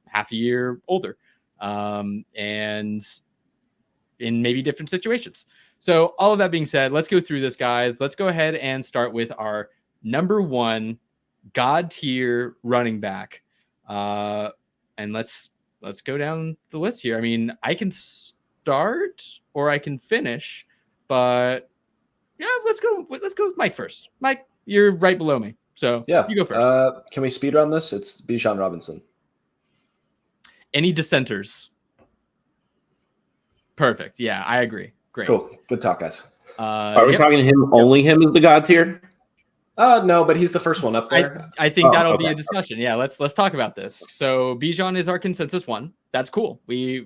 half a year older, and in maybe different situations. So all of that being said, let's go through this, guys. Let's go ahead and start with our number one God tier running back. And let's go down the list here. I mean, I can start or I can finish, but yeah, let's go with Mike first. Mike, you're right below me, so yeah, you go first. Can we speed run this? It's Bijan Robinson. Any dissenters? Perfect. Yeah, I agree. Great. Cool. Good talk, guys. Are we talking to him? Only him is the God tier? No, but he's the first one up there. I think that'll be a discussion. Yeah, let's talk about this. So Bijan is our consensus one. That's cool. We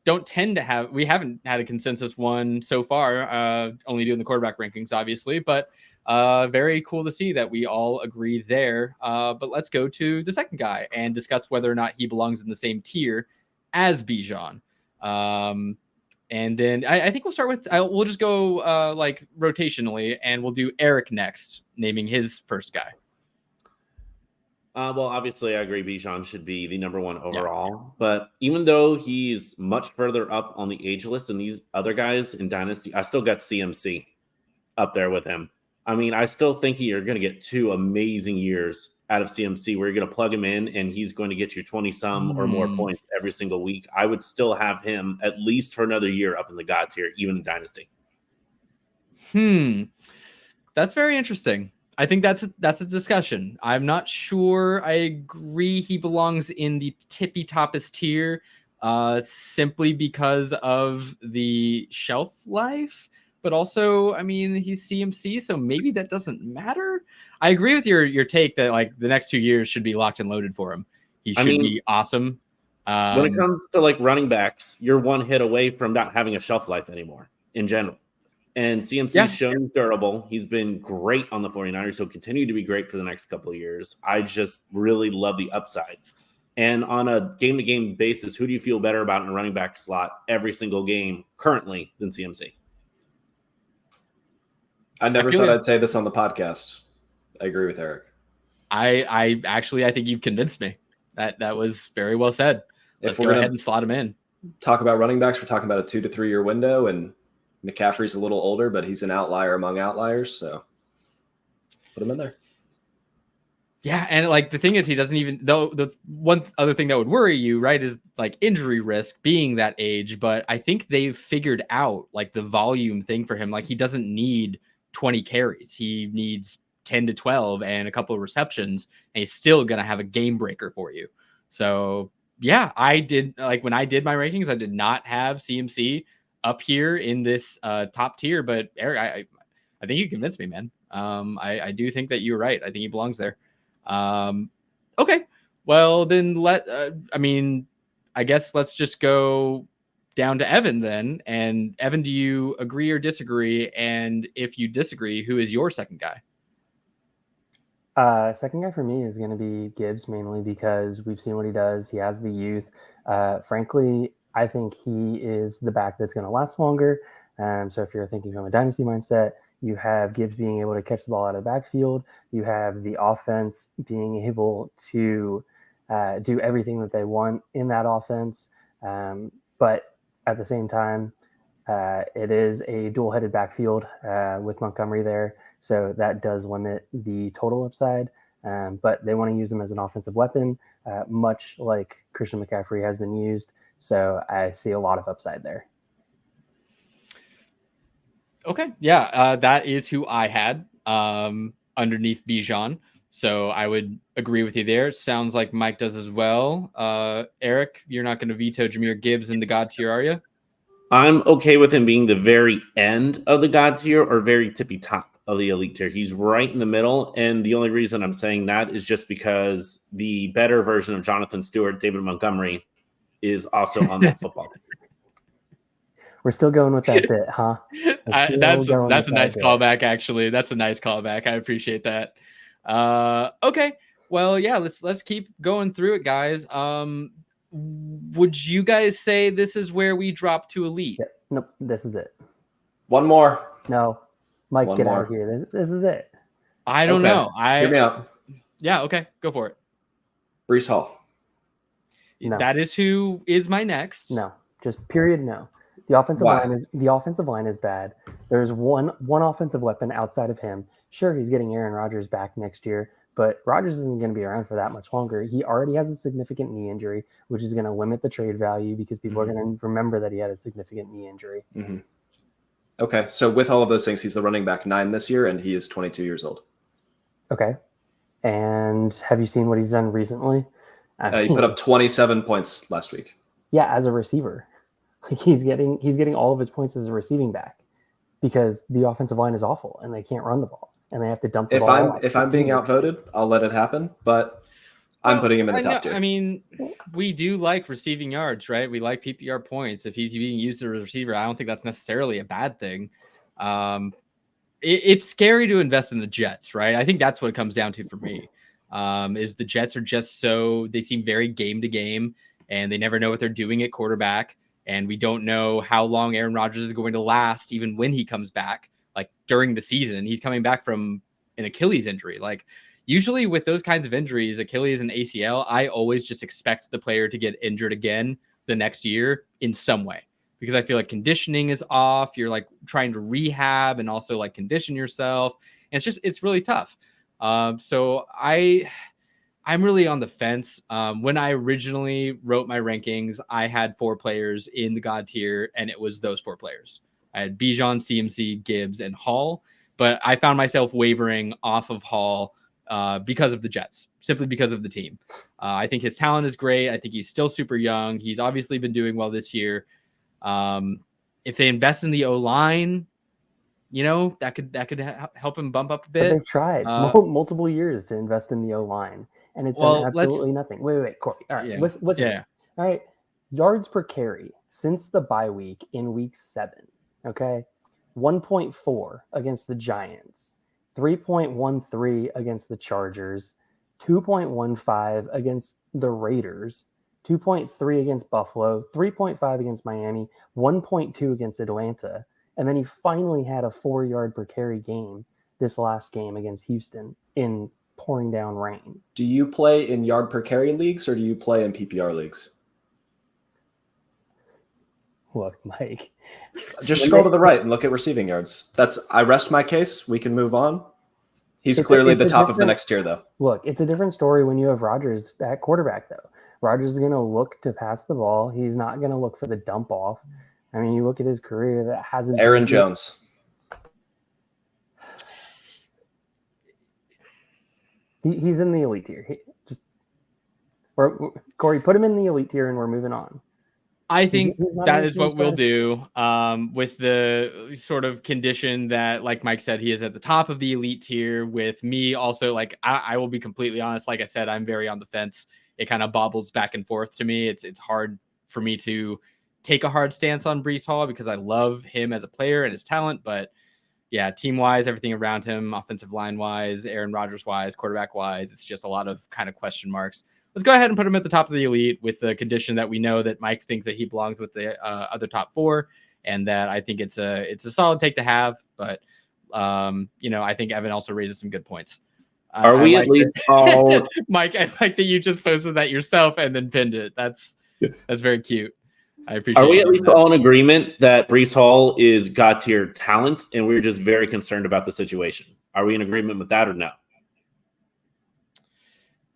don't tend to have, we haven't had a consensus one so far. Only doing the quarterback rankings, obviously, but very cool to see that we all agree there. But let's go to the second guy and discuss whether or not he belongs in the same tier as Bijan. And then I think we'll start with, we'll just go like rotationally, and we'll do Eric next, naming his first guy. Well, obviously, I agree Bijan should be the number one overall. But even though he's much further up on the age list than these other guys in Dynasty, I still got CMC up there with him. I mean, I still think you're going to get 2 amazing years out of CMC where you're going to plug him in and he's going to get you 20-some or more points every single week. I would still have him at least for another year up in the God tier, even in Dynasty. That's very interesting. I think that's a discussion. I'm not sure I agree he belongs in the tippy toppest tier simply because of the shelf life. But also, I mean, he's CMC, so maybe that doesn't matter. I agree with your take that like the next 2 years should be locked and loaded for him. He should be awesome. When it comes to like running backs, you're one hit away from not having a shelf life anymore in general. And CMC's shown durable. He's been great on the 49ers. He'll continue to be great for the next couple of years. I just really love the upside. And on a game-to-game basis, who do you feel better about in a running back slot every single game currently than CMC? I never thought I'd say this on the podcast. I agree with Eric. I think you've convinced me. That was very well said. Let's go ahead and slot him in. Talk about running backs. We're talking about a 2 to 3 year window, and McCaffrey's a little older, but he's an outlier among outliers. So put him in there. Yeah, and like the thing is, he doesn't even, though the one other thing that would worry you, right, is like injury risk being that age. But I think they've figured out like the volume thing for him. Like he doesn't need 20 carries. He needs 10 to 12 and a couple of receptions, and he's still going to have a game breaker for you. So yeah, I did, like when I did my rankings, I did not have CMC up here in this top tier, but Eric, I think you convinced me, man. I do think that you're right. I think he belongs there. Okay, well then I guess let's just go down to Evan then. And Evan, do you agree or disagree? And if you disagree, who is your second guy? Second guy for me is going to be Gibbs, mainly because we've seen what he does. He has the youth. Frankly, I think he is the back that's going to last longer. So if you're thinking from a dynasty mindset, you have Gibbs being able to catch the ball out of the backfield. You have the offense being able to do everything that they want in that offense. But at the same time, it is a dual-headed backfield with Montgomery there. So that does limit the total upside. But they want to use him as an offensive weapon, much like Christian McCaffrey has been used. So I see a lot of upside there. Okay. Yeah. That is who I had underneath Bijan. So I would agree with you there. Sounds like Mike does as well. Eric, you're not going to veto Jahmyr Gibbs in the God tier, are you? I'm okay with him being the very end of the God tier or very tippy top of the elite tier. He's right in the middle. And the only reason I'm saying that is just because the better version of Jonathan Stewart, David Montgomery, is also on that football team. We're still going with that bit, huh? That's a nice callback, actually. That's a nice callback. I appreciate that. Okay. Well, yeah, let's keep going through it, guys. Would you guys say this is where we drop to elite? Yeah, nope, this is it. One more. No. Mike, get out of here. This is it. I don't know. Hear me out. Yeah, okay. Go for it. Breece Hall. No. That is who is my next. No, just period. No. The offensive line is bad. There's one offensive weapon outside of him. Sure, he's getting Aaron Rodgers back next year, but Rodgers isn't going to be around for that much longer. He already has a significant knee injury, which is going to limit the trade value because people are going to remember that he had a significant knee injury. Mm-hmm. Okay, so with all of those things, he's the running back 9 this year, and he is 22 years old. Okay, and have you seen what he's done recently? He put up 27 points last week. Yeah, as a receiver. He's getting all of his points as a receiving back because the offensive line is awful and they can't run the ball and they have to dump the ball. If I'm being outvoted, I'll let it happen, but I'm putting him in the top tier. I mean, we do like receiving yards, right? We like PPR points. If he's being used as a receiver, I don't think that's necessarily a bad thing. It's scary to invest in the Jets, right? I think that's what it comes down to for me. Is the Jets are just they seem very game to game and they never know what they're doing at quarterback. And we don't know how long Aaron Rodgers is going to last, even when he comes back, like during the season. He's coming back from an Achilles injury. Like usually with those kinds of injuries, Achilles and ACL, I always just expect the player to get injured again the next year in some way, because I feel like conditioning is off. You're like trying to rehab and also like condition yourself. And it's really tough. So I'm really on the fence. When I originally wrote my rankings, I had 4 players in the God tier, and it was those 4 players. I had Bijan, CMC, Gibbs, and Hall, but I found myself wavering off of Hall because of the Jets, simply because of the team. I think his talent is great. I think he's still super young. He's obviously been doing well this year. If they invest in the O-line, that could help him bump up a bit. But they've tried multiple years to invest in the O-line. And it's done absolutely nothing. Wait, Corey. All right, listen. All right, yards per carry since the bye week in week 7. Okay, 1.4 against the Giants, 3.13 against the Chargers, 2.15 against the Raiders, 2.3 against Buffalo, 3.5 against Miami, 1.2 against Atlanta, and then he finally had a 4-yard per carry game this last game against Houston in pouring down rain. Do you play in yard per carry leagues or do you play in PPR leagues? Look, Mike. Just scroll to the right and look at receiving yards. I rest my case. We can move on. He's clearly the top of the next tier, though. Look, it's a different story when you have Rodgers at quarterback, though. Rodgers is going to look to pass the ball. He's not going to look for the dump off. I mean, you look at his career that hasn't. Aaron Jones. He's in the elite tier. Corey, put him in the elite tier and we're moving on. I think that is what we'll do with the sort of condition that, like Mike said, he is at the top of the elite tier. With me also, like I will be completely honest. Like I said, I'm very on the fence. It kind of bobbles back and forth to me. It's hard for me to take a hard stance on Breece Hall because I love him as a player and his talent, but yeah, team-wise, everything around him, offensive line-wise, Aaron Rodgers-wise, quarterback-wise, it's just a lot of kind of question marks. Let's go ahead and put him at the top of the elite with the condition that we know that Mike thinks that he belongs with the other top 4, and that I think it's a solid take to have. But I think Evan also raises some good points. Are we at least all Mike? I like that you just posted that yourself and then pinned it. That's very cute. I appreciate. Are we at least all in agreement that Breece Hall is God tier talent, and we're just very concerned about the situation? Are we in agreement with that or no?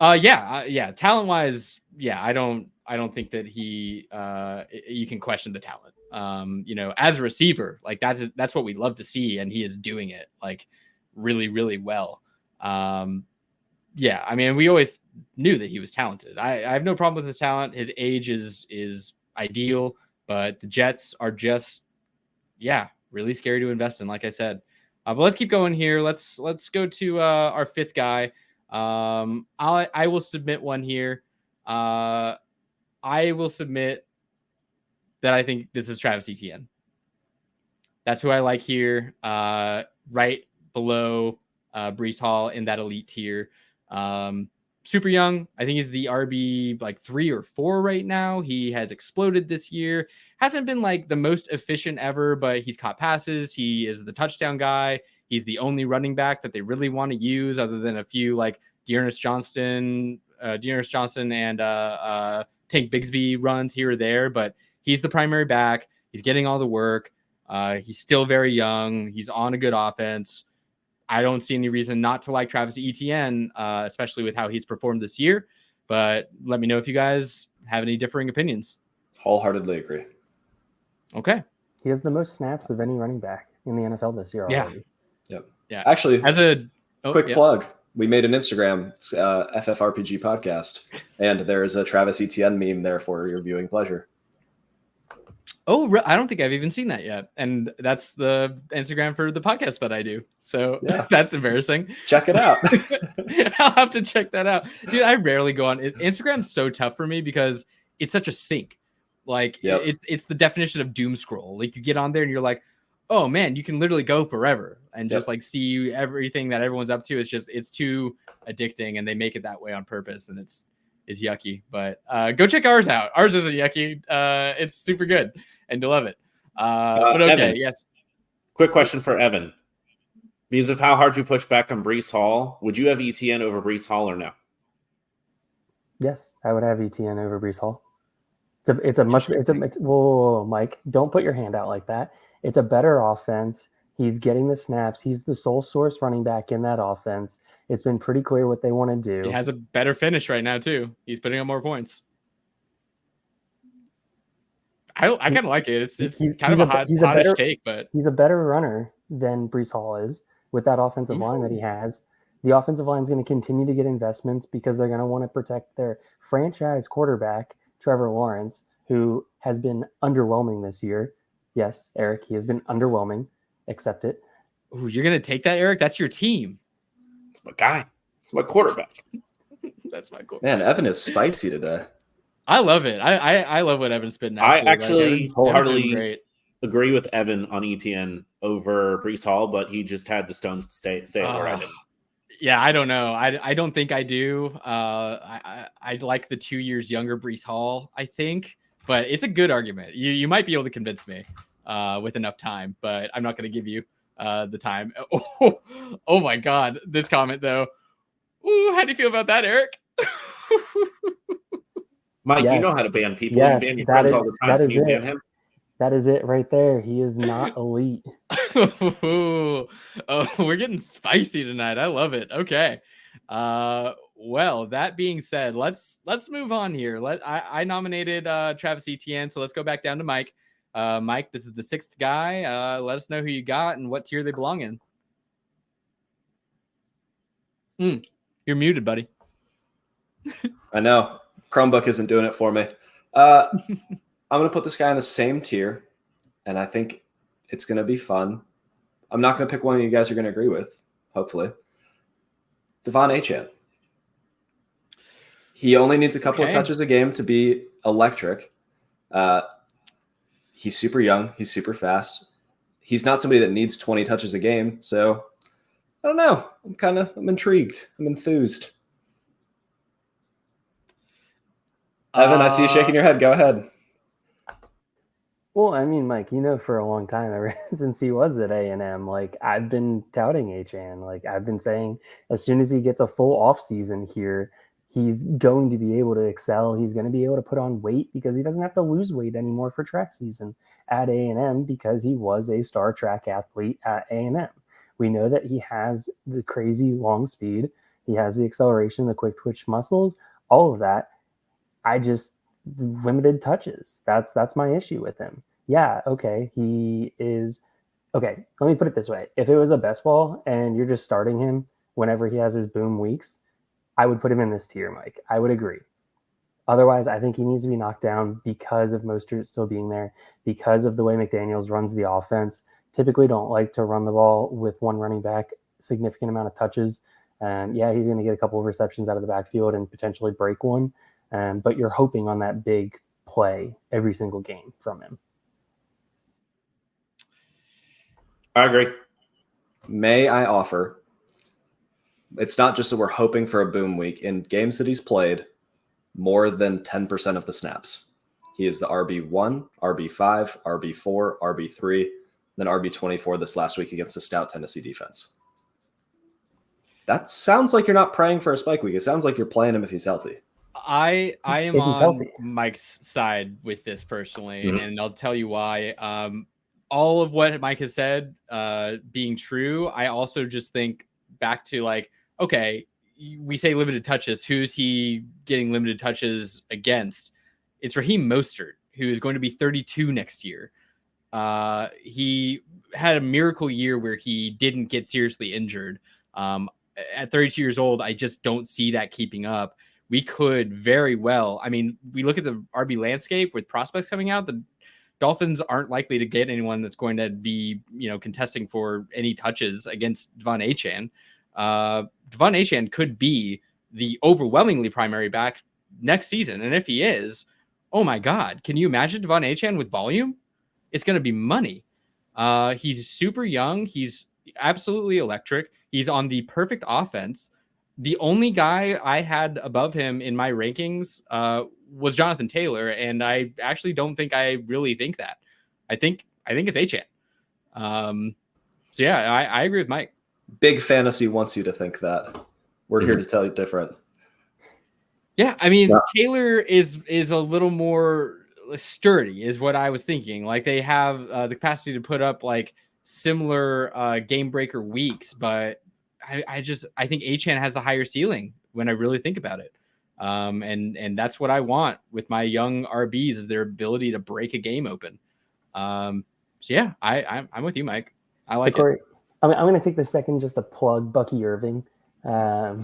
Yeah. Talent wise, yeah. I don't think that you can question the talent. As a receiver, like that's what we love to see, and he is doing it like really, really well. Yeah. I mean, we always knew that he was talented. I have no problem with his talent. His age is ideal, but the Jets are just, really scary to invest in, like I said. But let's keep going here. Let's go to our 5th guy. I will submit one here. I will submit that I think this is Travis Etienne. That's who I like here, right below Breece Hall in that elite tier. Super young. I think he's the RB like 3 or 4 right now. He has exploded this year. Hasn't been like the most efficient ever, but he's caught passes. He is the touchdown guy. He's the only running back that they really want to use, other than a few like Dearness Johnson and Tank Bigsby runs here or there, but he's the primary back. He's getting all the work. He's still very young. He's on a good offense. I don't see any reason not to like Travis Etienne, especially with how he's performed this year. But let me know if you guys have any differing opinions. Wholeheartedly agree. Okay. He has the most snaps of any running back in the NFL this year already. Yep. Yeah. Actually, as a quick plug, we made an Instagram, FFRPG podcast, and there's a Travis Etienne meme there for your viewing pleasure. Oh, I don't think I've even seen that yet. And that's the Instagram for the podcast that I do. So that's embarrassing. Check it out. I'll have to check that out. Dude, I rarely go on. Instagram's so tough for me because it's such a sync. Like it's the definition of doom scroll. Like you get on there and you're like, oh man, you can literally go forever and just like see everything that everyone's up to. It's too addicting and they make it that way on purpose. And it's yucky, but go check ours out. Ours isn't yucky. It's super good and you'll love it. But okay, Evan, yes. Quick question for Evan. Because of how hard you push back on Breece Hall, would you have ETN over Breece Hall or no? Yes, I would have ETN over Breece Hall. Whoa, Mike, don't put your hand out like that. It's a better offense. He's getting the snaps. He's the sole source running back in that offense. It's been pretty clear what they want to do. He has a better finish right now too. He's putting up more points. I kind of like it. It's kind of a hottish take, but he's a better runner than Breece Hall is with that offensive line that he has. The offensive line is going to continue to get investments because they're going to want to protect their franchise quarterback, Trevor Lawrence, who has been underwhelming this year. Yes, Eric, he has been underwhelming. Accept it. Ooh, you're going to take that, Eric? That's your team. It's my guy. It's my quarterback. That's my quarterback. Man, Evan is spicy today. I love it. I love what Evan's spitting out. I actually wholeheartedly agree with Evan on ETN over Breece Hall, but he just had the stones to say it where I didn't. Yeah, I don't know. I don't think I do. I like the 2 years younger Breece Hall, I think, but it's a good argument. You might be able to convince me with enough time, but I'm not going to give you the time. Oh my God, this comment though. Ooh, how do you feel about that, Eric? Mike, you know how to ban people. You ban your friends all the time. Can you ban him? That is it right there. He is not elite. Oh, we're getting spicy tonight. I love it. Okay. Well, that being said, let's move on here. I nominated Travis Etienne, so let's go back down to Mike. Mike, this is the sixth guy. Let us know who you got and what tier they belong in. You're muted, buddy. I know. Chromebook isn't doing it for me. I'm going to put this guy in the same tier, and I think it's going to be fun. I'm not going to pick one you guys are going to agree with, hopefully. Devon Achane. He only needs a couple of touches a game to be electric. He's super young. He's super fast. He's not somebody that needs 20 touches a game, so I don't know. I'm intrigued. I'm enthused. Evan, I see you shaking your head. Go ahead. Well, I mean, Mike, for a long time, ever since he was at A&M, I've been touting Achane. I've been saying as soon as he gets a full off season here, he's going to be able to excel. He's going to be able to put on weight because he doesn't have to lose weight anymore for track season at A&M because he was a star track athlete at A&M. We know that he has the crazy long speed. He has the acceleration, the quick twitch muscles, all of that. Limited touches. That's my issue with him. Yeah, okay, he is okay. Let me put it this way: if it was a best ball and you're just starting him whenever he has his boom weeks, I would put him in this tier, Mike. I would agree. Otherwise, I think he needs to be knocked down because of Mostert still being there, because of the way McDaniels runs the offense. Typically, don't like to run the ball with one running back significant amount of touches. Yeah, he's going to get a couple of receptions out of the backfield and potentially break one. But you're hoping on that big play every single game from him. I agree. May I offer, it's not just that we're hoping for a boom week. In games that he's played, more than 10% of the snaps. He is the RB1, RB5, RB4, RB3, then RB24 this last week against the stout Tennessee defense. That sounds like you're not praying for a spike week. It sounds like you're playing him if he's healthy. I am If he's on healthy. Mike's side with this personally, Mhm. and I'll tell you why. All of what Mike has said being true, I also just think back to like, okay, we say limited touches. Who's he getting limited touches against? It's Raheem Mostert, who is going to be 32 next year. He had a miracle year where he didn't get seriously injured. At 32 years old, I just don't see that keeping up. We could very well. I mean, we look at the RB landscape with prospects coming out. The Dolphins aren't likely to get anyone that's going to be, contesting for any touches against Devon Achane. Devon Achane could be the overwhelmingly primary back next season. And if he is, oh my God, can you imagine Devon Achane with volume? It's going to be money. He's super young. He's absolutely electric. He's on the perfect offense. The only guy I had above him in my rankings was Jonathan Taylor, and I actually don't think I really think that. I think it's Achane. So yeah, I agree with Mike. Big Fantasy wants you to think that. We're here to tell you different. Yeah, I mean, Taylor is a little more sturdy, is what I was thinking. Like they have the capacity to put up like similar game breaker weeks, but I think Achane has the higher ceiling when I really think about it. And that's what I want with my young RBs is their ability to break a game open. So yeah, I'm with you, Mike. I like Corey, it. I'm going to take this second just to plug Bucky Irving. A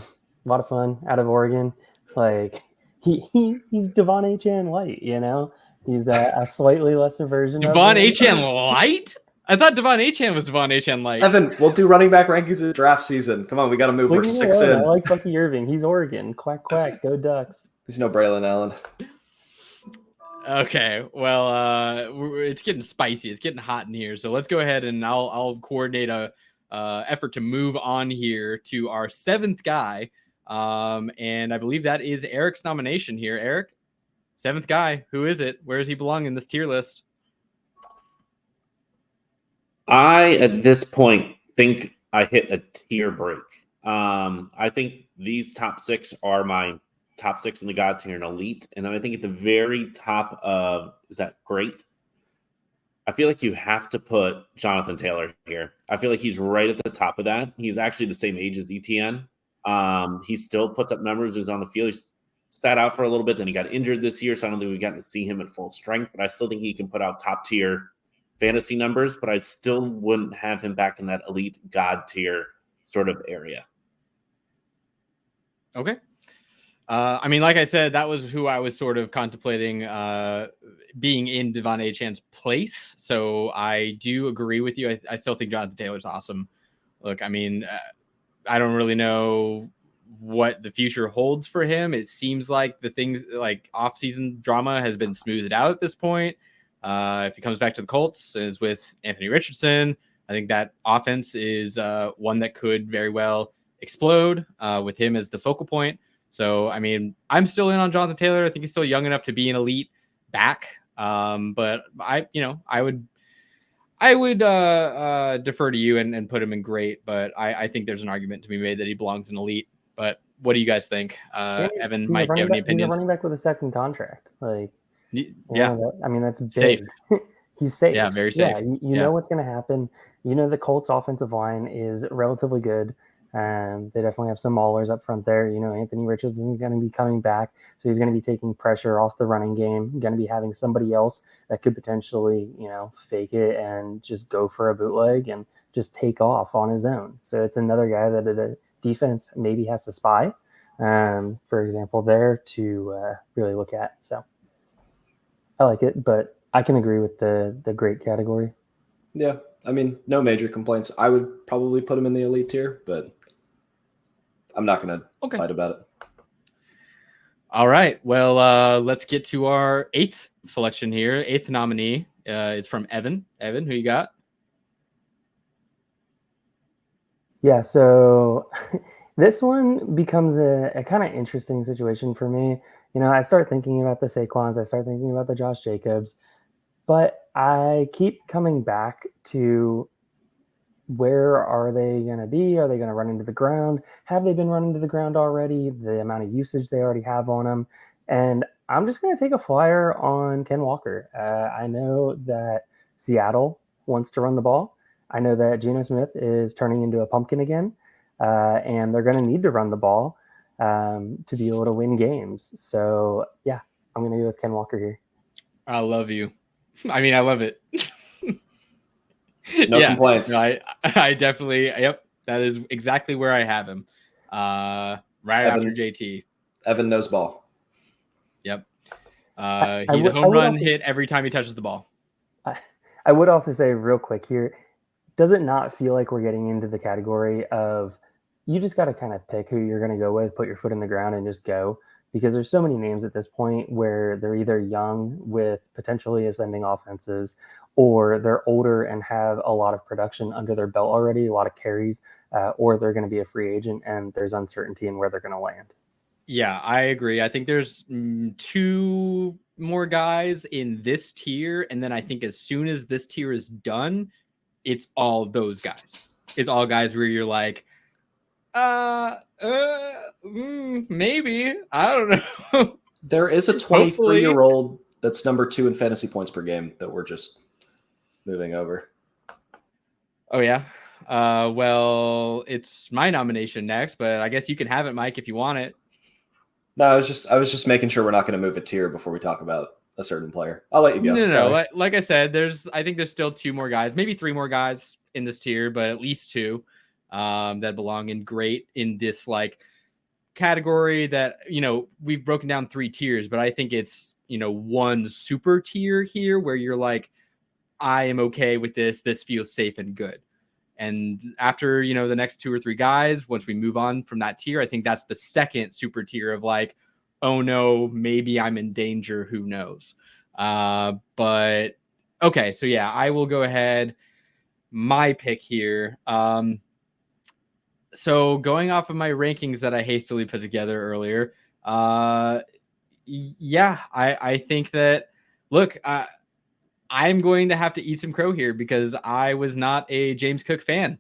lot of fun out of Oregon. Like he's Devon Achane light, He's a slightly lesser version Devon of him. Achane light? I thought Devon Achane was Devon Achane light. Evan, we'll do running back rankings in draft season. Come on, we got to move. We're 6 in. I like Bucky Irving. He's Oregon. Quack, quack. Go Ducks. There's no Braylon Allen. Okay, well, it's getting spicy. It's getting hot in here. So let's go ahead and I'll coordinate a effort to move on here to our 7th guy. And I believe that is Eric's nomination here. Eric, 7th guy. Who is it? Where does he belong in this tier list? I, at this point, think I hit a tier break. I think these top 6 are my top 6 in the God tier and elite. And then I think at the very top of, is that great? I feel like you have to put Jonathan Taylor here. I feel like he's right at the top of that. He's actually the same age as ETN. He still puts up numbers. He's on the field. He's sat out for a little bit. Then he got injured this year. So I don't think we've gotten to see him at full strength. But I still think he can put out top tier fantasy numbers. But I still wouldn't have him back in that elite God tier sort of area. Okay. I mean, like I said, that was who I was sort of contemplating being in Devon Achane's place. So I do agree with you. I still think Jonathan Taylor's awesome. Look, I mean, I don't really know what the future holds for him. It seems like the things like off-season drama has been smoothed out at this point. If he comes back to the Colts, is with Anthony Richardson. I think that offense is one that could very well explode with him as the focal point. So, I mean, I'm still in on Jonathan Taylor. I think he's still young enough to be an elite back. But I would defer to you and put him in great. But I think there's an argument to be made that he belongs in elite. But what do you guys think? Evan, Mike, do you have any opinions? He's a running back with a second contract. Yeah. That's big. Safe. He's safe. Yeah, very safe. Yeah, you know what's going to happen. The Colts offensive line is relatively good. They definitely have some maulers up front there. Anthony Richardson is going to be coming back, so he's going to be taking pressure off the running game. Going to be having somebody else that could potentially, fake it and just go for a bootleg and just take off on his own. So it's another guy that the defense maybe has to spy, for example, there to really look at. So I like it, but I can agree with the great category. Yeah, I mean, no major complaints. I would probably put him in the elite tier, but I'm not going to fight about it. All right. Well, let's get to our 8th selection here. 8th nominee is from Evan. Evan, who you got? Yeah, so this one becomes a kind of interesting situation for me. I start thinking about the Saquons. I start thinking about the Josh Jacobs. But I keep coming back to where are they going to be? Are they going to run into the ground? Have they been running to the ground already? The amount of usage they already have on them. And I'm just going to take a flyer on Ken Walker. I know that Seattle wants to run the ball. I know that Geno Smith is turning into a pumpkin again, and they're going to need to run the ball to be able to win games. So, yeah, I'm going to go with Ken Walker here. I love you. I mean, I love it. No complaints. No, I definitely, yep, that is exactly where I have him. Right after JT. Evan knows ball. Yep. He's a home run hit every time he touches the ball. I would also say real quick here, does it not feel like we're getting into the category of you just got to kind of pick who you're going to go with, put your foot in the ground and just go? Because there's so many names at this point where they're either young with potentially ascending offenses, or they're older and have a lot of production under their belt already, a lot of carries, or they're going to be a free agent and there's uncertainty in where they're going to land. Yeah, I agree. I think there's 2 more guys in this tier. And then I think as soon as this tier is done, it's all those guys. It's all guys where you're like, maybe. I don't know. There is a 23-year-old that's number 2 in fantasy points per game that we're just moving over. Oh, yeah. Well, it's my nomination next, but I guess you can have it, Mike, if you want it. No, I was just making sure we're not going to move a tier before we talk about a certain player. I'll let you go. No. Like I said, I think there's still 2 more guys, maybe 3 more guys in this tier, but at least 2 that belong in great in this like category that, we've broken down 3 tiers, but I think it's, one super tier here where you're like, I am okay with this. This feels safe and good. And after, the next 2 or 3 guys, once we move on from that tier, I think that's the second super tier of like, oh no, maybe I'm in danger. Who knows? But okay. So yeah, I will go ahead. My pick here. So going off of my rankings that I hastily put together earlier, I think that, look, I'm going to have to eat some crow here because I was not a James Cook fan.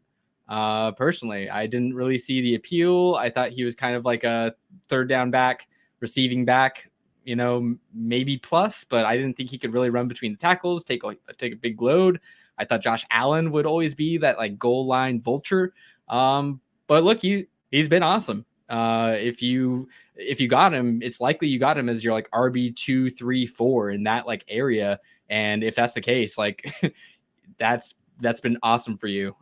Personally, I didn't really see the appeal. I thought he was kind of like a third down back, receiving back, maybe plus, but I didn't think he could really run between the tackles, take a big load. I thought Josh Allen would always be that like goal line vulture. But look, he's been awesome. If you got him, it's likely you got him as your like RB 2, 3, 4 in that like area. And if that's the case, like that's been awesome for you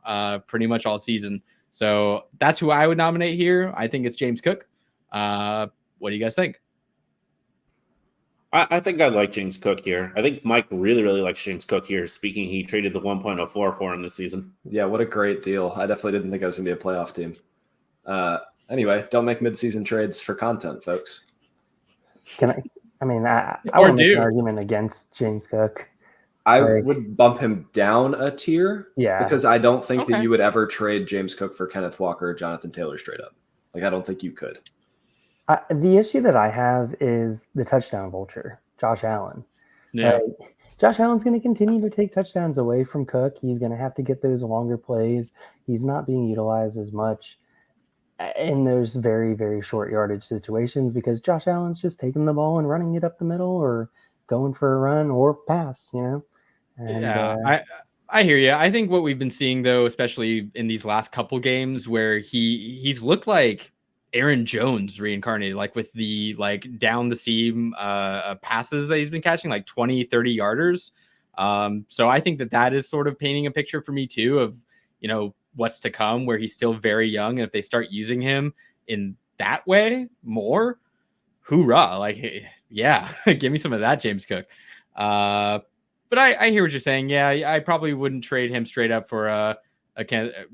pretty much all season. So that's who I would nominate here. I think it's James Cook. What do you guys think? I think I like James Cook here. I think Mike really, really likes James Cook here. Speaking, he traded the 1.04 for him this season. Yeah, what a great deal. I definitely didn't think I was going to be a playoff team. Anyway, don't make midseason trades for content, folks. I would make an argument against James Cook. I would bump him down a tier. Yeah. Because I don't think that you would ever trade James Cook for Kenneth Walker or Jonathan Taylor straight up. Like, I don't think you could. The issue that I have is the touchdown vulture, Josh Allen. Yeah. Josh Allen's going to continue to take touchdowns away from Cook. He's going to have to get those longer plays. He's not being utilized as much in those very, very short yardage situations because Josh Allen's just taking the ball and running it up the middle or going for a run or pass, And, I hear you. I think what we've been seeing, though, especially in these last couple games where he's looked like Aaron Jones reincarnated, like with the like down the seam passes that he's been catching, like 20, 30 yarders. So I think that is sort of painting a picture for me too of, what's to come where he's still very young. And if they start using him in that way more, hoorah. Like, yeah, give me some of that, James Cook. But I hear what you're saying. Yeah, I probably wouldn't trade him straight up for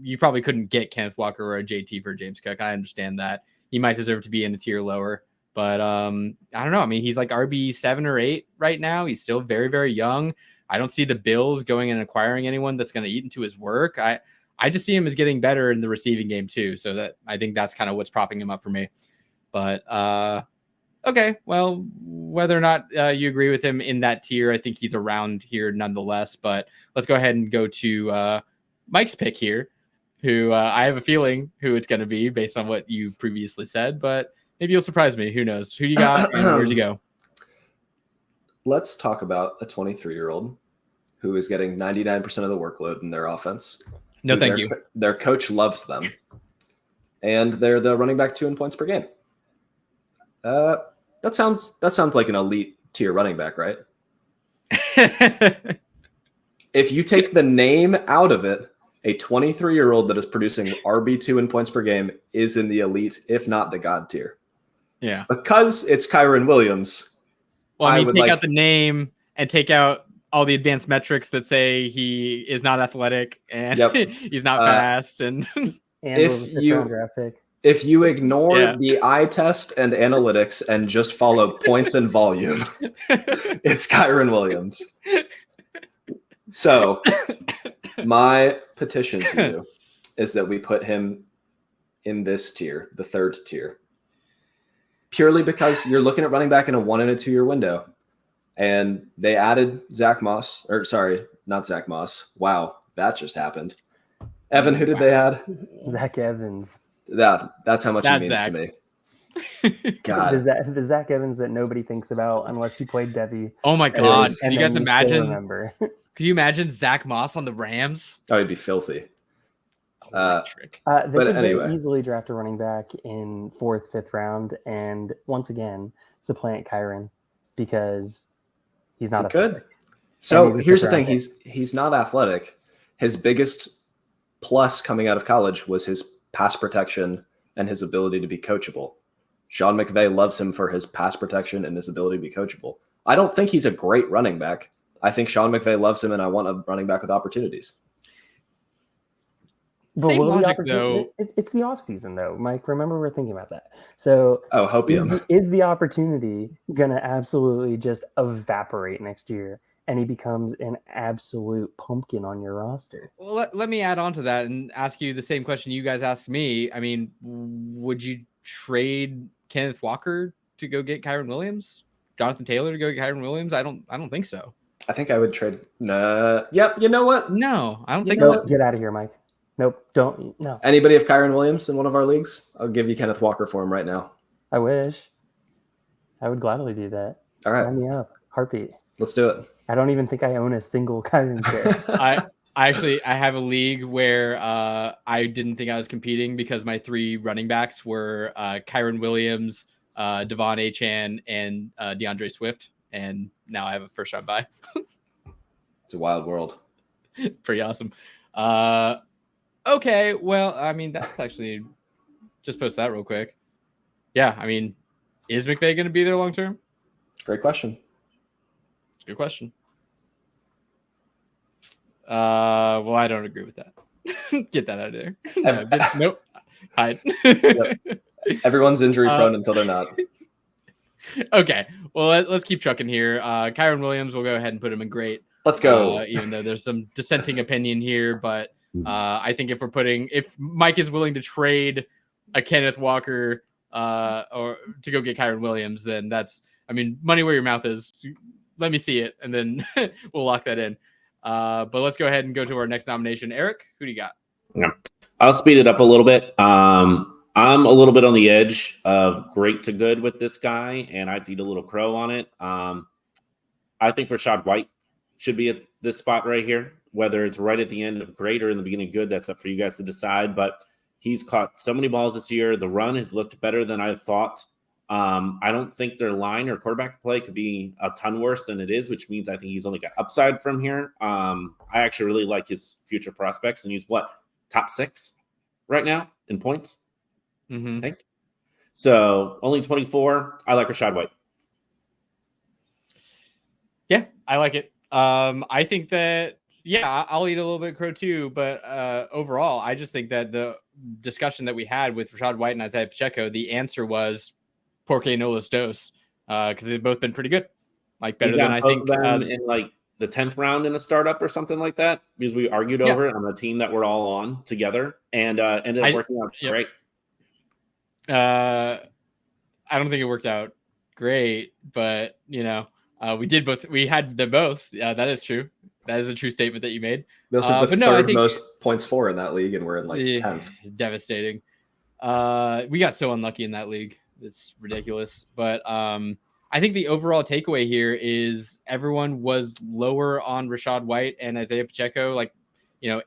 you probably couldn't get Kenneth Walker or a JT for James Cook. I understand that. He might deserve to be in a tier lower. But I don't know. I mean, he's like RB 7 or 8 right now. He's still very, very young. I don't see the Bills going and acquiring anyone that's going to eat into his work. I just see him as getting better in the receiving game too. So that I think that's kind of what's propping him up for me. But okay, well, whether or not you agree with him in that tier, I think he's around here nonetheless. But let's go ahead and go to Mike's pick here. who I have a feeling who it's going to be based on what you've previously said, but maybe you'll surprise me. Who knows? Who you got and where'd you go? Let's talk about a 23-year-old who is getting 99% of the workload in their offense. No, thank you. Their coach loves them. And they're the running back 2 in points per game. That sounds like an elite tier running back, right? If you take the name out of it, a 23-year-old that is producing RB2 in points per game is in the elite, if not the god tier. Yeah. Because it's Kyron Williams. Well, I mean, take out the name and take out all the advanced metrics that say he is not athletic and he's not fast. And if you ignore the eye test and analytics and just follow points and volume, it's Kyron Williams. So my petition to you is that we put him in this tier, the 3rd tier, purely because you're looking at running back in a 1 and a 2 year window. And they added Zach Moss, or sorry, not Zach Moss. Wow, that just happened. Evan, who did they add? Zach Evans. That's how much he means to me. God. The Zach Evans that nobody thinks about unless he played Debbie. Oh my God. Can you guys imagine? Can you imagine Zach Moss on the Rams? Oh, he'd be filthy. But anyway, easily draft a running back in 4th, 5th round, and once again supplant Kyron because he's not good. So here's the thing: he's not athletic. His biggest plus coming out of college was his pass protection and his ability to be coachable. Sean McVay loves him for his pass protection and his ability to be coachable. I don't think he's a great running back. I think Sean McVay loves him, and I want a running back with opportunities. But same logic, though. It's the off season, though, Mike. Remember, we're thinking about that. So, hopium. Is the opportunity going to absolutely just evaporate next year, and he becomes an absolute pumpkin on your roster? Well, let me add on to that and ask you the same question you guys asked me. I mean, would you trade Kenneth Walker to go get Kyron Williams? Jonathan Taylor to go get Kyron Williams? I don't think so. I think I would trade. Yep. You know what? No, I don't think so. Get out of here, Mike. Nope, don't. No. Anybody have Kyron Williams in one of our leagues? I'll give you Kenneth Walker for him right now. I wish. I would gladly do that. All right. Sign me up. Heartbeat. Let's do it. I don't even think I own a single Kyron share. I have a league where I didn't think I was competing because my 3 running backs were Kyron Williams, Devon Achane, and DeAndre Swift. And now I have a 1st round bye. It's a wild world. Pretty awesome. Okay, well, I mean, that's actually just post that real quick. Yeah, I mean, is McVay going to be there long term? Great question. Good question. Well, I don't agree with that. Get that out of there. Nope. Hide. Yep. Everyone's injury prone until they're not. Okay, well, let's keep trucking here. Kyron Williams, we'll go ahead and put him in great. Let's go. Even though there's some dissenting opinion here, but I think if Mike is willing to trade a Kenneth Walker or to go get Kyron Williams, then that's, I mean, money where your mouth is. Let me see it, and then we'll lock that in. But let's go ahead and go to our next nomination. Eric, who do you got? Yeah, I'll speed it up a little bit. I'm a little bit on the edge of great to good with this guy, and I'd eat a little crow on it. I think Rachaad White should be at this spot right here. Whether it's right at the end of great or in the beginning of good, that's up for you guys to decide. But he's caught so many balls this year. The run has looked better than I thought. I don't think their line or quarterback play could be a ton worse than it is, which means I think he's only got upside from here. I actually really like his future prospects, and he's top 6 right now in points. Mm-hmm. I think. So only 24. I like Rachaad White. Yeah, I like it. I think that, I'll eat a little bit of crow too, but overall, I just think that the discussion that we had with Rachaad White and Isaiah Pacheco, the answer was Porque no los dos, because they've both been pretty good, like better than I think. In like the 10th round in a startup or something like that, because we argued over it on the team that we're all on together, and ended up working out great. I don't think it worked out great, but we did both. We had them both. Yeah, that is true. That is a true statement that you made. We also have the but no, I third think most points for in that league, and we're in like 10th. Devastating. We got so unlucky in that league. It's ridiculous. But I think the overall takeaway here is everyone was lower on Rashad White and Isaiah Pacheco, like,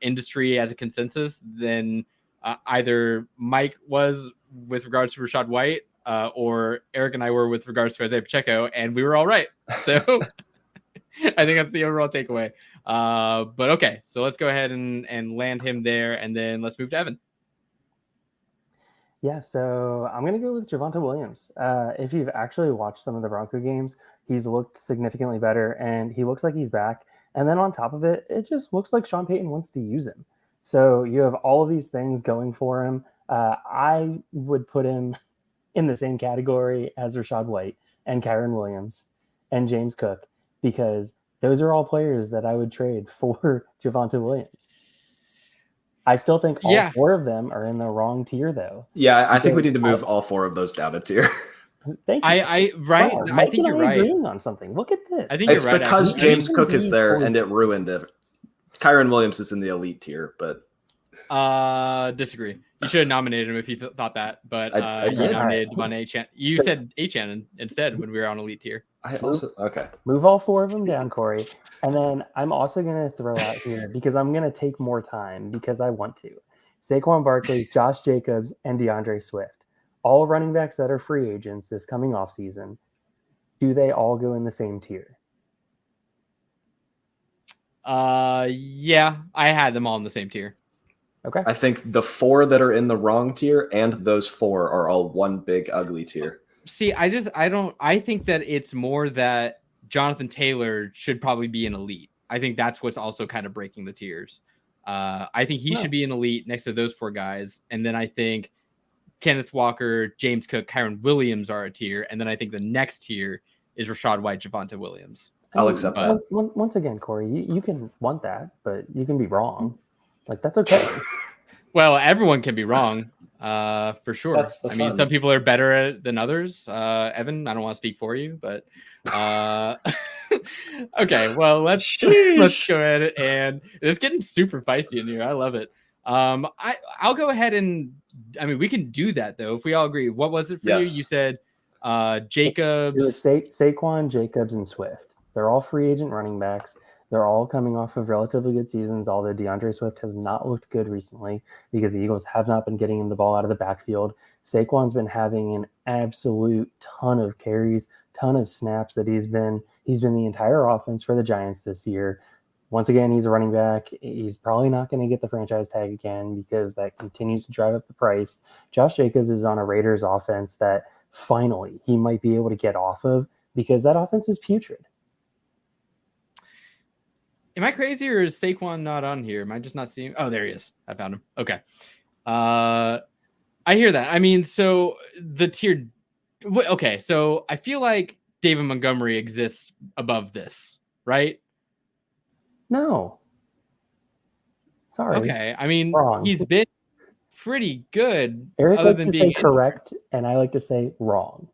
industry as a consensus than either Mike was with regards to Rashad White or Eric and I were with regards to Isaiah Pacheco, and we were all right. So I think that's the overall takeaway. But okay, so let's go ahead and land him there, and then let's move to Evan. Yeah, so I'm going to go with Javonte Williams. If you've actually watched some of the Bronco games, he's looked significantly better, and he looks like he's back. And then on top of it, it just looks like Sean Payton wants to use him. So you have all of these things going for him. I would put him in the same category as Rashad White and Kyron Williams and James Cook, because those are all players that I would trade for Javonte Williams. I still think all four of them are in the wrong tier, though. Yeah, I think we need to move all four of those down a tier. Thank you. Right. Wow, I think you're right. Agreeing on something. Look at this. I think it's you're right, because actually. James Cook is there, and it ruined it. Kyron Williams is in the elite tier, but disagree. You should have nominated him if you thought that, but I you did. nominated Von Achan. You said Achan instead when we were on elite tier. Move all four of them down, Corey. And then I'm also going to throw out here, because I'm going to take more time because I want to, Saquon Barkley, Josh Jacobs, and DeAndre Swift. All running backs that are free agents this coming off season. Do they all go in the same tier? Yeah, I had them all in the same tier. Okay. I think the four that are in the wrong tier and those four are all one big ugly tier. See, I think that it's more that Jonathan Taylor should probably be an elite. I think that's what's also kind of breaking the tiers. I think he should be an elite next to those four guys. And then I think Kenneth Walker, James Cook, Kyron Williams are a tier. And then I think the next tier is Rashad White, Javonte Williams. I'll accept that. Once again, Corey, you can want that, but you can be wrong. Like, that's okay. Well, everyone can be wrong, for sure. That's the fun. I mean, some people are better than others. Evan, I don't want to speak for you, but okay. Well, let's go ahead, and it's getting super feisty in here. I love it. I'll go ahead and we can do that though if we all agree. What was it for you? You said Jacobs, Saquon, Jacobs, and Swift. They're all free agent running backs. They're all coming off of relatively good seasons, although DeAndre Swift has not looked good recently because the Eagles have not been getting him the ball out of the backfield. Saquon's been having an absolute ton of carries, ton of snaps that he's been the entire offense for the Giants this year. Once again, he's a running back. He's probably not going to get the franchise tag again because that continues to drive up the price. Josh Jacobs is on a Raiders offense that finally he might be able to get off of because that offense is putrid. Am I crazy or is Saquon not on here? Am I just not seeing? Oh, there he is. I found him. Okay. I hear that. I mean, so the tier. Okay. So I feel like David Montgomery exists above this, right? No. Sorry. Okay. I mean, wrong. He's been pretty good. Eric other likes than to being say correct, and I like to say wrong.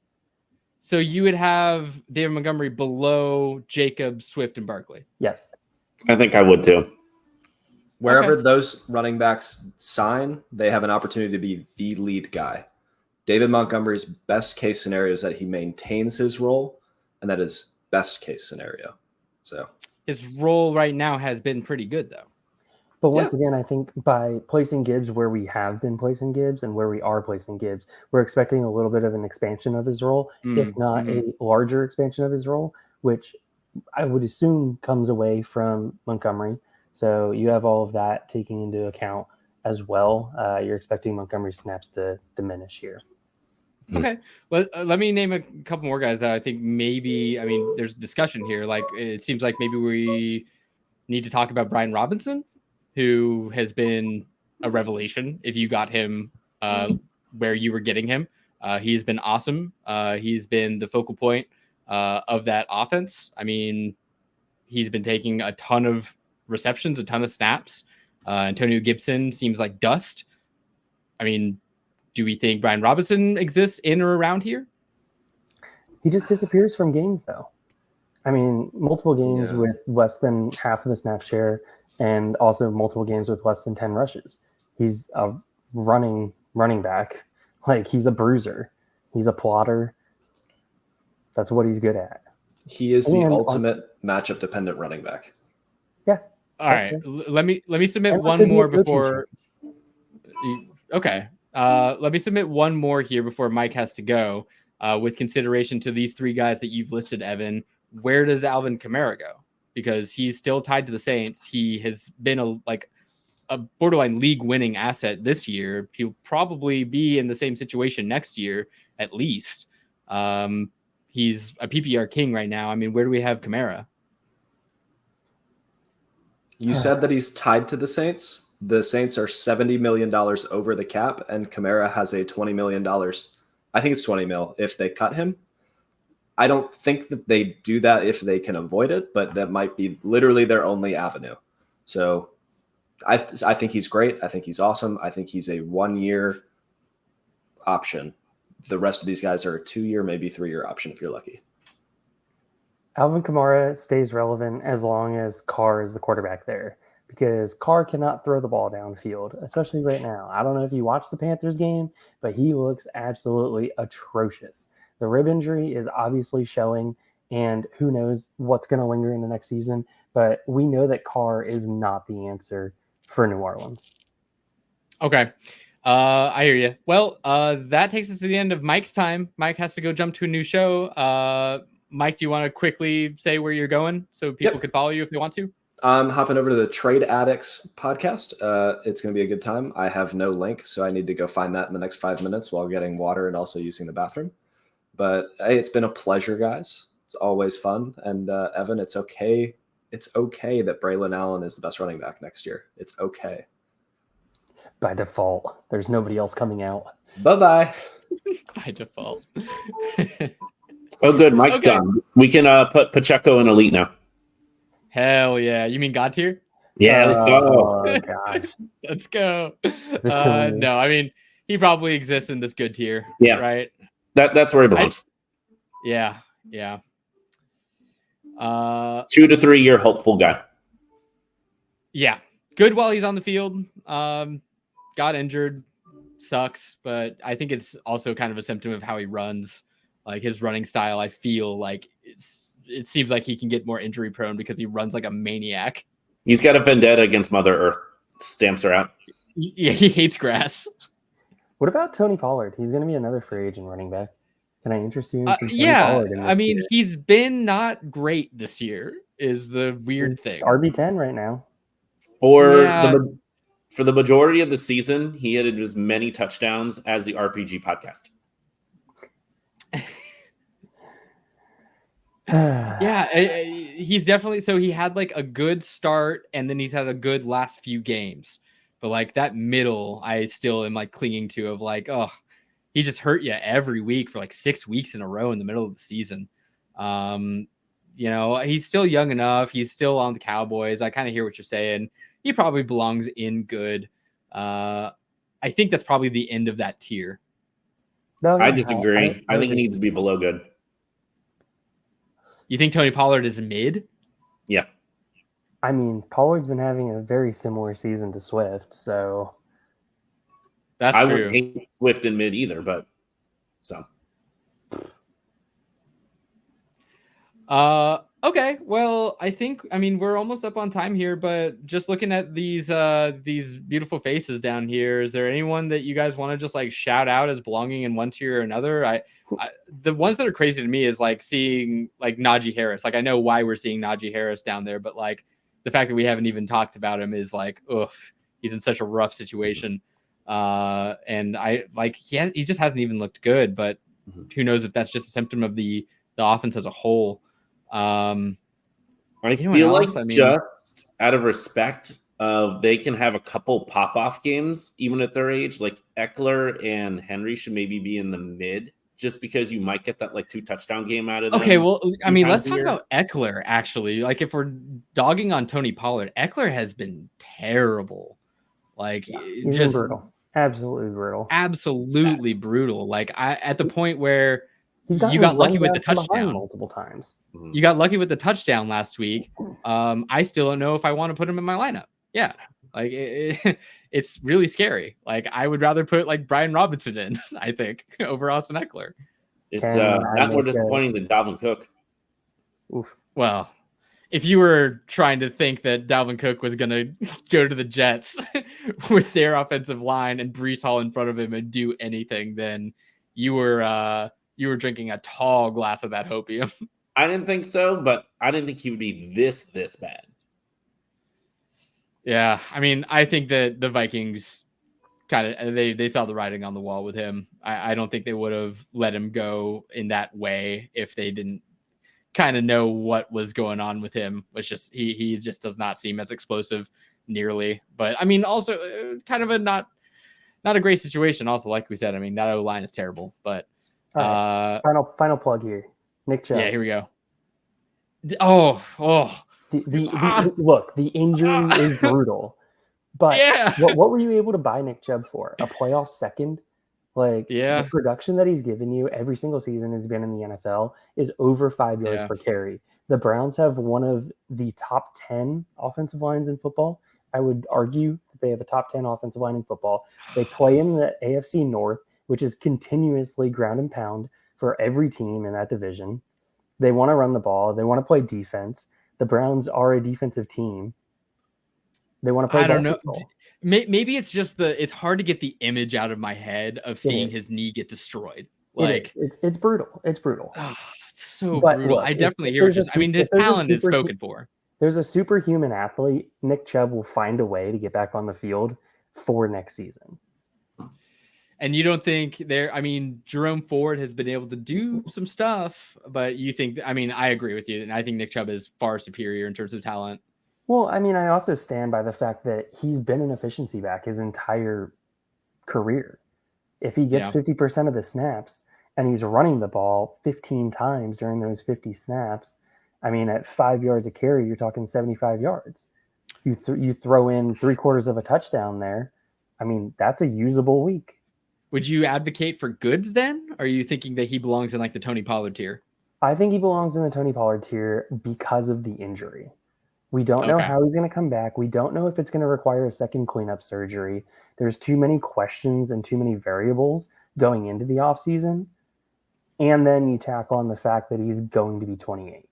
So you would have David Montgomery below Jacobs, Swift, and Barkley. Yes. I think I would too. Wherever those running backs sign, they have an opportunity to be the lead guy. David Montgomery's best case scenario is that he maintains his role, and that is best case scenario. So his role right now has been pretty good, though. But once again, I think by placing Gibbs where we have been placing Gibbs and where we are placing Gibbs, we're expecting a little bit of an expansion of his role, if not a larger expansion of his role, which I would assume comes away from Montgomery. So you have all of that taking into account as well. You're expecting Montgomery's snaps to diminish here. Okay. Well, let me name a couple more guys that I think maybe, there's discussion here. Like, it seems like maybe we need to talk about Brian Robinson, who has been a revelation. If you got him where you were getting him, he's been awesome. He's been the focal point of that offense. I mean, he's been taking a ton of receptions, a ton of snaps. Antonio Gibson seems like dust. I mean, do we think Brian Robinson exists in or around here? He just disappears from games, though. I mean, multiple games with less than half of the snap share, and also multiple games with less than 10 rushes. He's a running back. Like, he's a bruiser. He's a plotter. That's what he's good at. He is the ultimate matchup dependent running back. Yeah. All right. Let me submit one more before. Okay. Let me submit one more here before Mike has to go. With consideration to these three guys that you've listed, Evan, where does Alvin Kamara go? Because he's still tied to the Saints. He has been a borderline league winning asset this year. He'll probably be in the same situation next year, at least. He's a PPR king right now. I mean, where do we have Kamara? You said that he's tied to the Saints. The Saints are $70 million over the cap, and Kamara has a $20 million. I think it's 20 mil if they cut him. I don't think that they do that if they can avoid it, but that might be literally their only avenue. So I think he's great. I think he's awesome. I think he's a 1-year option. The rest of these guys are a 2-year, maybe 3-year option if you're lucky. Alvin Kamara stays relevant as long as Carr is the quarterback there, because Carr cannot throw the ball downfield, especially right now. I don't know if you watched the Panthers game, but he looks absolutely atrocious. The rib injury is obviously showing, and who knows what's going to linger in the next season, but we know that Carr is not the answer for New Orleans. Okay. I hear you. Well, that takes us to the end of Mike's time. Mike has to go jump to a new show. Mike, do you want to quickly say where you're going so people could follow you if they want to? I'm hopping over to the Trade Addicts podcast. It's going to be a good time. I have no link, so I need to go find that in the next 5 minutes while getting water and also using the bathroom. But hey, it's been a pleasure, guys. It's always fun. And Evan, it's okay. It's okay that Braylon Allen is the best running back next year. It's okay. By default, there's nobody else coming out. Bye-bye. By default. Oh, good. Mike's done. We can put Pacheco in elite now. Hell yeah. You mean God tier? Yeah, let's go. Oh, gosh. Let's go. No, I mean, he probably exists in this good tier. Yeah. Right? That's where he belongs. Yeah. 2 to 3 year hopeful guy. Yeah. Good while he's on the field. Got injured. Sucks. But I think it's also kind of a symptom of how he runs. Like his running style, I feel like it seems like he can get more injury prone because he runs like a maniac. He's got a vendetta against Mother Earth. Stamps her out. Yeah, he hates grass. What about Tony Pollard? He's going to be another free agent running back. Can I interest you in some Tony yeah, Pollard in this I mean, tier? he's been not great this year is the weird thing. RB10 right now. For the majority of the season, he had as many touchdowns as the RPG podcast. Yeah, he's definitely, so he had like a good start and then he's had a good last few games, but like that middle I still am like clinging to of like, oh, he just hurt you every week for like 6 weeks in a row in the middle of the season. You know, he's still young enough, he's still on the Cowboys. I kind of hear what you're saying. He probably belongs in good. I think that's probably the end of that tier. No, I disagree. I think he needs to be below good. You think Tony Pollard is mid? Yeah. I mean, Pollard's been having a very similar season to Swift, so that's I true. wouldn't hate Swift in mid either, but so. Okay. Well, I mean, we're almost up on time here, but just looking at these beautiful faces down here, is there anyone that you guys want to just like shout out as belonging in one tier or another? The ones that are crazy to me is like seeing like Najee Harris. Like I know why we're seeing Najee Harris down there, but like the fact that we haven't even talked about him is like, oof, he's in such a rough situation. And I like he just hasn't even looked good, but who knows if that's just a symptom of the offense as a whole. I feel like just out of respect of they can have a couple pop-off games even at their age, like Eckler and Henry should maybe be in the mid just because you might get that like 2 touchdown game out of them. Okay, well, I mean, let's talk about Eckler actually. Like if we're dogging on Tony Pollard, Eckler has been terrible. Like he's just brutal. Absolutely brutal. Absolutely brutal. Like at the point where He's gotten you got lucky run with the down from behind touchdown. multiple times. You got lucky with the touchdown last week. I still don't know if I want to put him in my lineup. Yeah. Like it's really scary. Like I would rather put like Brian Robinson in, I think, over Austin Eckler. It's Can I that more make a- disappointing than Dalvin Cook. Oof. Well, if you were trying to think that Dalvin Cook was going to go to the Jets with their offensive line and Breece Hall in front of him and do anything, then you were drinking a tall glass of that hopium. I didn't think so, but I didn't think he would be this bad. Yeah, I mean, I think that the Vikings kind of they saw the writing on the wall with him. I don't think they would have let him go in that way if they didn't kind of know what was going on with him. It's just he just does not seem as explosive nearly. But I mean, also kind of a not a great situation. Also, like we said, I mean that O-line is terrible. But All right. Final plug here. Nick Chubb. Yeah, here we go. Oh. Look, the injury is brutal. But Yeah. what were you able to buy Nick Chubb for? A playoff second? Like Yeah. the production that he's given you every single season has been in the NFL is over 5 yards per carry. The Browns have one of the top 10 offensive lines in football. I would argue that they have a top 10 offensive line in football. They play in the AFC North, which is continuously ground and pound for every team in that division. They want to run the ball. They want to play defense. The Browns are a defensive team. They want to play. I don't know. Maybe it's just it's hard to get the image out of my head of seeing his knee get destroyed. Like it's brutal. It's brutal. It's so brutal. Look, I definitely hear it. I mean, his talent is spoken for. There's a superhuman athlete. Nick Chubb will find a way to get back on the field for next season. And you don't think I mean, Jerome Ford has been able to do some stuff, but you think, I mean, I agree with you. And I think Nick Chubb is far superior in terms of talent. Well, I mean, I also stand by the fact that he's been an efficiency back his entire career. If he gets 50% of the snaps and he's running the ball 15 times during those 50 snaps, I mean, at 5 yards a carry, you're talking 75 yards. You throw in 3/4 of a touchdown there. I mean, that's a usable week. Would you advocate for good then? Or are you thinking that he belongs in like the Tony Pollard tier? I think he belongs in the Tony Pollard tier because of the injury. We don't know how he's going to come back. We don't know if it's going to require a second cleanup surgery. There's too many questions and too many variables going into the offseason. And then you tack on the fact that he's going to be 28.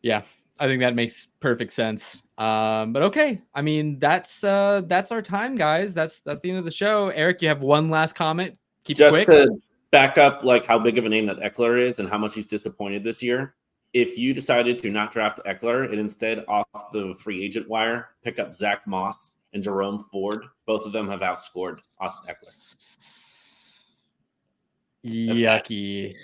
Yeah, I think that makes perfect sense. But okay, I mean that's our time, guys. That's the end of the show. Eric, you have one last comment. Keep it quick. Just to back up, like how big of a name that Eckler is and how much he's disappointed this year. If you decided to not draft Eckler and instead off the free agent wire pick up Zach Moss and Jerome Ford, both of them have outscored Austin Eckler. Yucky.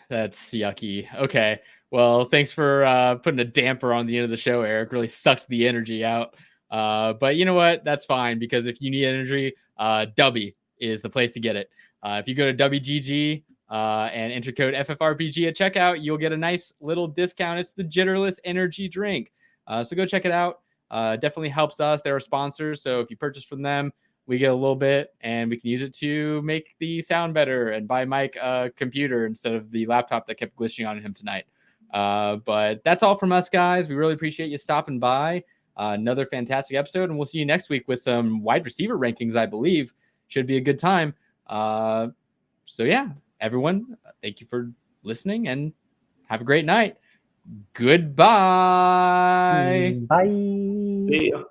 That's yucky. Okay. Well, thanks for putting a damper on the end of the show, Eric. Really sucked the energy out. But you know what? That's fine, because if you need energy, Dubby is the place to get it. If you go to WGG and enter code FFRPG at checkout, you'll get a nice little discount. It's the Jitterless Energy Drink. So go check it out. Definitely helps us. They're a sponsor. So if you purchase from them, we get a little bit and we can use it to make the sound better and buy Mike a computer instead of the laptop that kept glitching on him tonight. But that's all from us, guys. We really appreciate you stopping by. Another fantastic episode, and we'll see you next week with some wide receiver rankings, I believe. Should be a good time. So yeah, everyone, thank you for listening and have a great night. Goodbye. Bye. See ya.